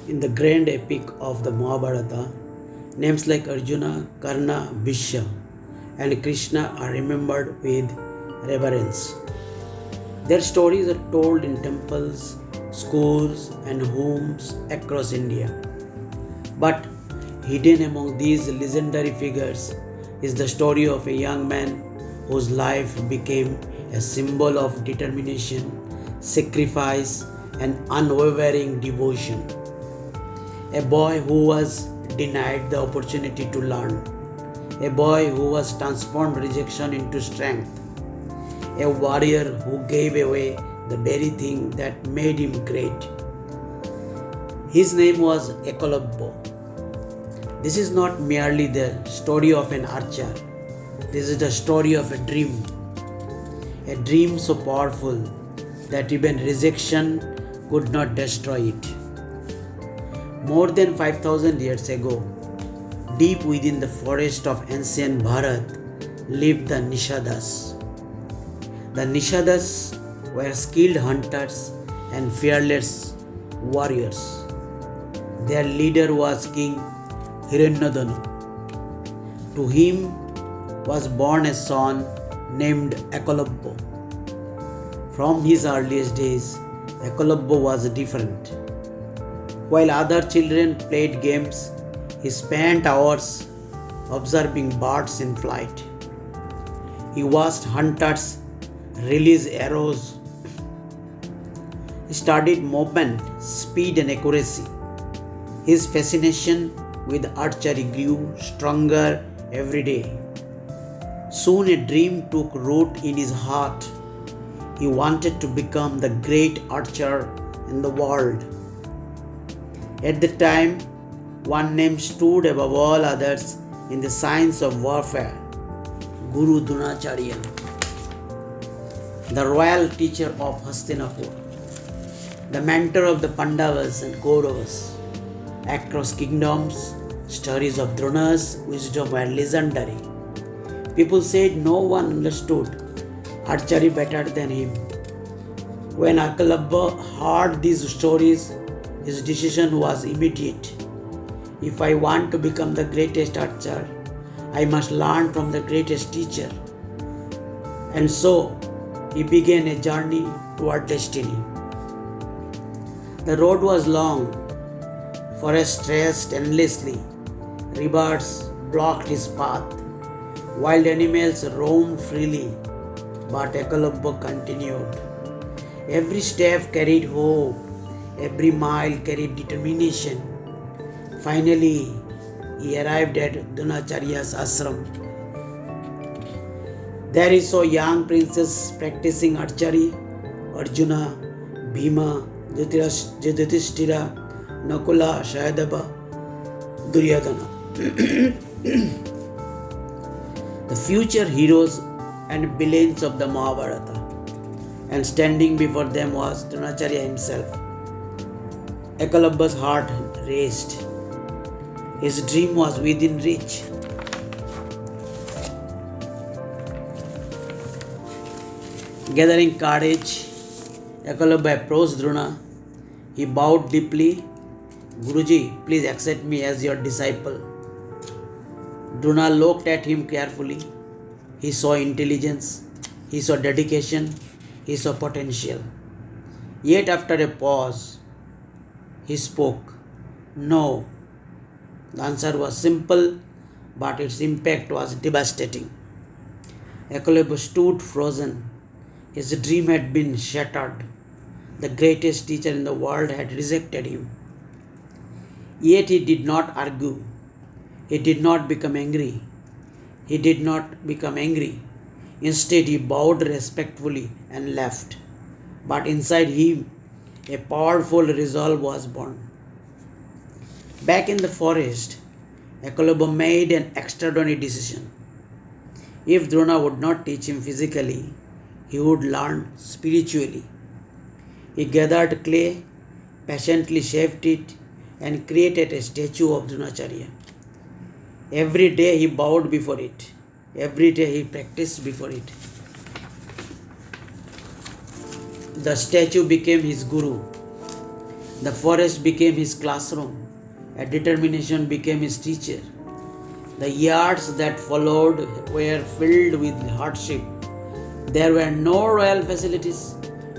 In the grand epic of the Mahabharata, names like Arjuna, Karna, Bhishma, and Krishna are remembered with reverence. Their stories are told in temples, schools, and homes across India. But hidden among these legendary figures is the story of a young man whose life became a symbol of determination, sacrifice, and unwavering devotion. A boy who was denied the opportunity to learn, a boy who was transformed rejection into strength, a warrior who gave away the very thing that made him great. His name was Ekalavya. This is not merely the story of an archer. This is the story of a dream so powerful that even rejection could not destroy it. More than 5,000 years ago, deep within the forest of ancient Bharat, lived the Nishadas. The Nishadas were skilled hunters and fearless warriors. Their leader was King Hiranyadanu. To him was born a son named Ekalavya. From his earliest days, Ekalavya was different. While other children played games, he spent hours observing birds in flight. He watched hunters release arrows. He studied movement, speed, and accuracy. His fascination with archery grew stronger every day. Soon a dream took root in his heart. He wanted to become the great archer in the world. At the time, one name stood above all others in the science of warfare: Guru Dronacharya, the royal teacher of Hastinapur, the mentor of the Pandavas and Kauravas. Across kingdoms, stories of Drona's wisdom were legendary. People said no one understood archery better than him. When Ekalavya heard these stories, his decision was immediate. If I want to become the greatest archer, I must learn from the greatest teacher. And so, he began a journey toward destiny. The road was long, forests stretched endlessly, rivers blocked his path, wild animals roamed freely, but Ekalavya continued. Every step carried hope, every mile carried determination. Finally, he arrived at Dronacharya's ashram. There he saw young princes practicing archery: Arjuna, Bhima, Yudhishthira, Nakula, Sahadeva, Duryodhana. The future heroes and villains of the Mahabharata. And standing before them was Dronacharya himself. Ekalavya's heart raced. His dream was within reach. Gathering courage, Ekalavya approached Drona. He bowed deeply. Guruji, please accept me as your disciple. Drona looked at him carefully. He saw intelligence, he saw dedication, he saw potential. Yet after a pause, he spoke. No. The answer was simple, but its impact was devastating. Ekalavya stood frozen. His dream had been shattered. The greatest teacher in the world had rejected him. Yet he did not argue. He did not become angry. Instead, he bowed respectfully and left. But inside him, a powerful resolve was born. Back in the forest, Ekalavya made an extraordinary decision. If Drona would not teach him physically, he would learn spiritually. He gathered clay, patiently shaped it, and created a statue of Dronacharya. Every day he bowed before it. Every day he practiced before it. The statue became his guru. The forest became his classroom, and determination became his teacher. The years that followed were filled with hardship. There were no royal facilities,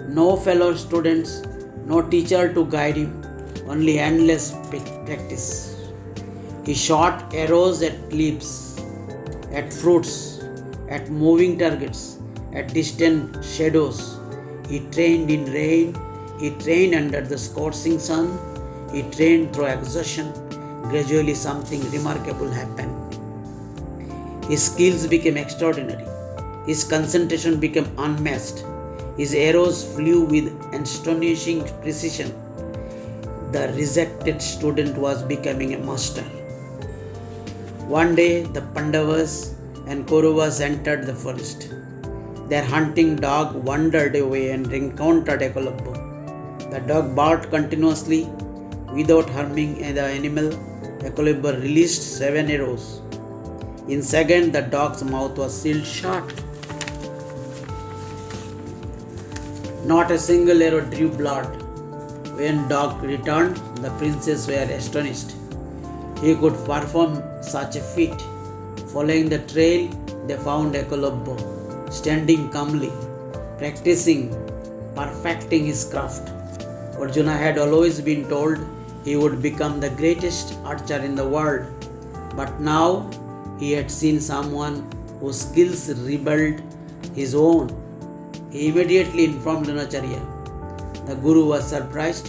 no fellow students, no teacher to guide him, only endless practice. He shot arrows at leaves, at fruits, at moving targets, at distant shadows. He trained in rain, he trained under the scorching sun, he trained through exhaustion. Gradually, something remarkable happened. His skills became extraordinary. His concentration became unmatched. His arrows flew with astonishing precision. The rejected student was becoming a master. One day, the Pandavas and Kauravas entered the forest. Their hunting dog wandered away and encountered Ekalavya. The dog barked continuously without harming the animal. Ekalavya released 7 arrows. In a second, the dog's mouth was sealed shut. Not a single arrow drew blood. When dog returned, the princes were astonished. He could perform such a feat. Following the trail, they found Ekalavya standing calmly, practicing, perfecting his craft. Arjuna had always been told he would become the greatest archer in the world, but now he had seen someone whose skills resembled his own. He immediately informed Dronacharya. The Guru was surprised.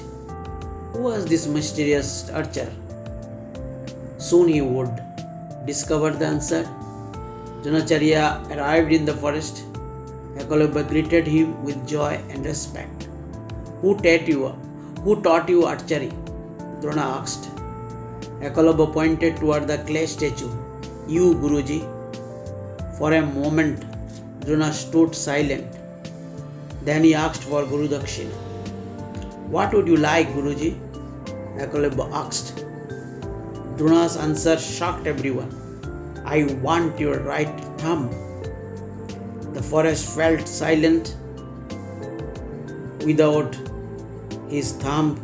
Who was this mysterious archer? Soon he would discover the answer. Dronacharya arrived in the forest. Ekalavya greeted him with joy and respect. Who taught you archery? Drona asked. Ekalavya pointed toward the clay statue. You, Guruji. For a moment, Drona stood silent. Then he asked for Guru Dakshina. What would you like, Guruji? Ekalavya asked. Drona's answer shocked everyone. I want your right thumb. The forest felt silent. Without his thumb,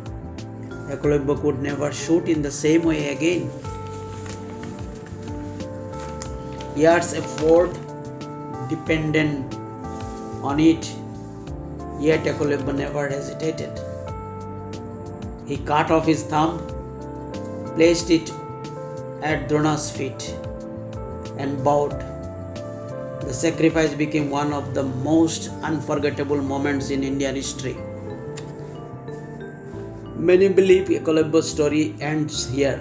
Ekalavya could never shoot in the same way again. Years' effort depended on it, yet Ekalavya never hesitated. He cut off his thumb, placed it at Drona's feet, and bowed. The sacrifice became one of the most unforgettable moments in Indian history. Many believe Ekalavya's story ends here,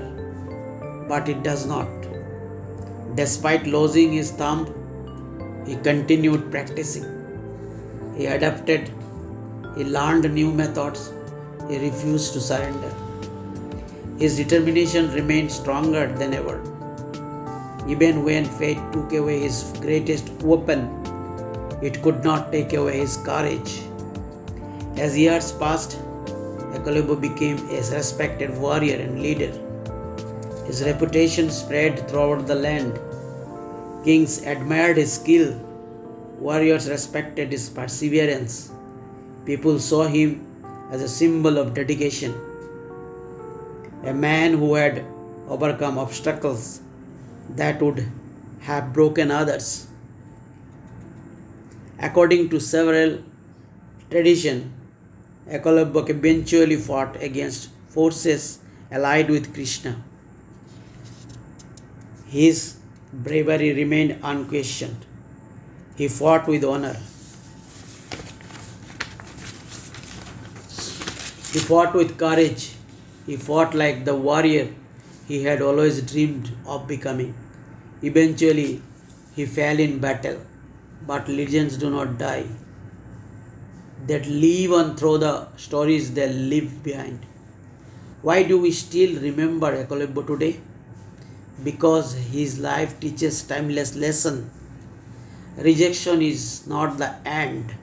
but it does not. Despite losing his thumb, he continued practicing. He adapted, he learned new methods, he refused to surrender. His determination remained stronger than ever. Even when fate took away his greatest weapon, it could not take away his courage. As years passed, Ekalavya became a respected warrior and leader. His reputation spread throughout the land. Kings admired his skill. Warriors respected his perseverance. People saw him as a symbol of dedication. A man who had overcome obstacles that would have broken others. According to several traditions, Ekalavya eventually fought against forces allied with Krishna. His bravery remained unquestioned. He fought with honor. He fought with courage. He fought like the warrior he had always dreamed of becoming. Eventually, he fell in battle. But legends do not die. They live on through the stories they leave behind. Why do we still remember Ekalavya today? Because his life teaches timeless lesson. Rejection is not the end.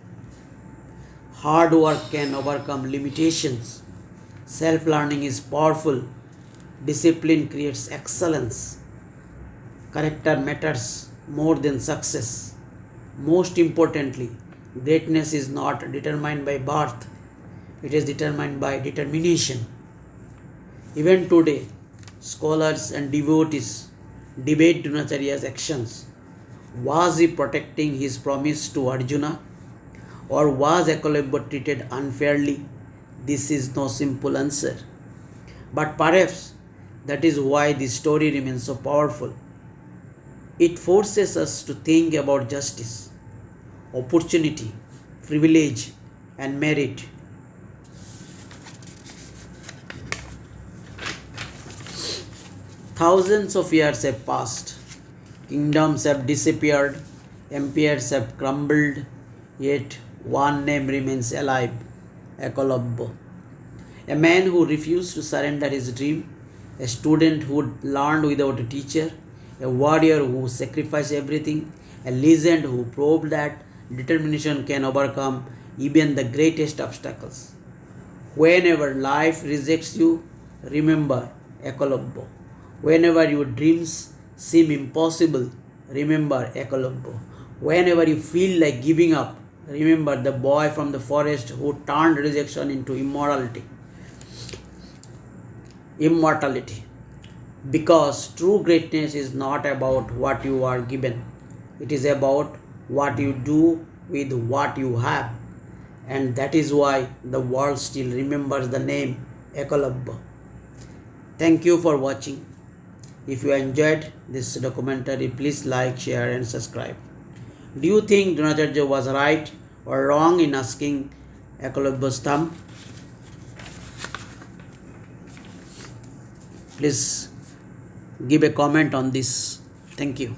Hard work can overcome limitations. Self-learning is powerful. Discipline creates excellence. Character matters more than success. Most importantly, greatness is not determined by birth. It is determined by determination. Even today, scholars and devotees debate Dronacharya's actions. Was he protecting his promise to Arjuna, or was Ekalavya treated unfairly? This is no simple answer. But perhaps that is why this story remains so powerful. It forces us to think about justice, opportunity, privilege, and merit. Thousands of years have passed, kingdoms have disappeared, empires have crumbled, yet one name remains alive: Ekalavya. A man who refused to surrender his dream, a student who learned without a teacher, a warrior who sacrificed everything, a legend who proved that determination can overcome even the greatest obstacles. Whenever life rejects you, remember Ekalavya. Whenever your dreams seem impossible, remember Ekalavya. Whenever you feel like giving up, remember the boy from the forest who turned rejection into immortality. Because true greatness is not about what you are given, it is about what you do with what you have. And that is why the world still remembers the name Ekalavya. Thank you for watching. If you enjoyed this documentary, please like, share, and subscribe. Do you think Dronacharya was right or wrong in asking Ekalavya's thumb? Please give a comment on this. Thank you.